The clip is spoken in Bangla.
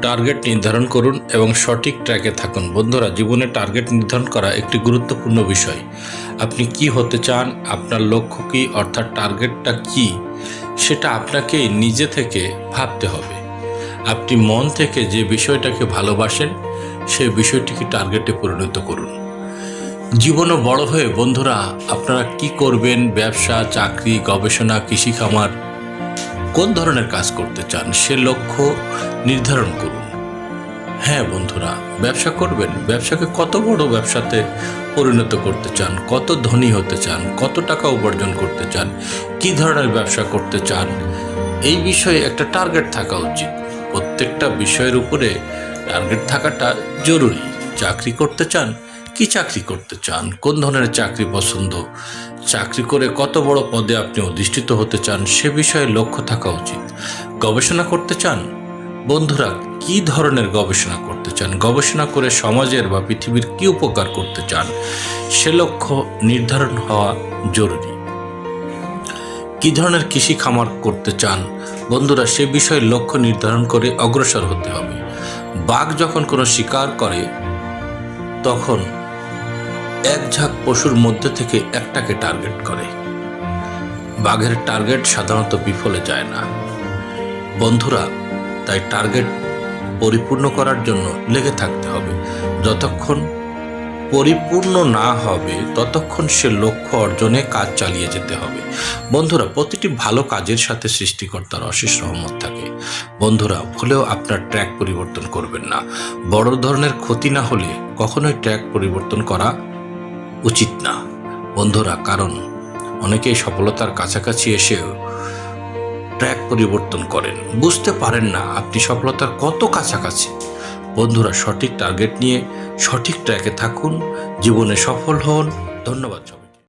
টার্গেট নির্ধারণ করুন এবং সঠিক ট্র্যাকে থাকুন। বন্ধুরা, জীবনে টার্গেট নির্ধারণ করা একটি গুরুত্বপূর্ণ বিষয়। আপনি কি হতে চান, আপনার লক্ষ্য কী, অর্থাৎ টার্গেটটা কি, সেটা আপনাকে নিজে থেকে ভাবতে হবে। আপনি মন থেকে যে বিষয়টাকে ভালোবাসেন সেই বিষয়টিকে টার্গেটে পরিণত করুন। জীবনে বড় হয়ে বন্ধুরা আপনারা কি করবেন, ব্যবসা, চাকরি, গবেষণা, কৃষি, খামার, কোন ধরনের কাজ করতে চান সে লক্ষ্য নির্ধারণ করুন। হ্যাঁ বন্ধুরা, ব্যবসা করবেন, ব্যবসাকে কত বড় ব্যবসাতে পরিণত করতে চান, কত ধনী হতে চান, কত টাকা উপার্জন করতে চান, কি ধরনের ব্যবসা করতে চান, এই বিষয়ে একটা টার্গেট থাকা উচিত। প্রত্যেকটা বিষয়ের উপরে টার্গেট থাকাটা জরুরি। চাকরি করতে চান, কি চাকরি করতে চান, কোন ধরনের চাকরি পছন্দ, চাকরি করে কত বড় পদে আপনি অধিষ্ঠিত হতে চান সে বিষয়ে লক্ষ্য থাকা উচিত। গবেষণা করতে চান, বন্ধুরা কি ধরনের গবেষণা করতে চান, গবেষণা করে সমাজের বা পৃথিবীর কি উপকার করতে চান সে লক্ষ্য নির্ধারণ হওয়া জরুরি। কি ধরনের কৃষি খামার করতে চান, বন্ধুরা সে বিষয়ে লক্ষ্য নির্ধারণ করে অগ্রসর হতে হবে। বাঘ যখন কোনো শিকার করে তখন এক ঝাঁক পশুর মধ্যে থেকে একটাকে টার্গেট করে। বাঘের টার্গেট সাধারণত বিফলে যায় না। বন্ধুরা, তাই টার্গেট পরিপূর্ণ করার জন্য লেগে থাকতে হবে। যতক্ষণ পরিপূর্ণ না হবে ততক্ষণ সে লক্ষ্য অর্জনে কাজ চালিয়ে যেতে হবে। বন্ধুরা, প্রতিটি ভালো কাজের সাথে সৃষ্টিকর্তার অশেষ রহমত থাকে। বন্ধুরা, ভুলেও আপনার ট্র্যাক পরিবর্তন করবেন না। বড় ধরনের ক্ষতি না হলে কখনোই ট্র্যাক পরিবর্তন করা উচিত না বন্ধুরা, কারণ অনেকেই সফলতার কাছাকাছি এসেও ট্র্যাক পরিবর্তন করেন, বুঝতে পারেন না আপনি সফলতার কত কাছাকাছি। বন্ধুরা, সঠিক টার্গেট নিয়ে সঠিক ট্র্যাকে থাকুন, জীবনে সফল হন। ধন্যবাদ সবাই।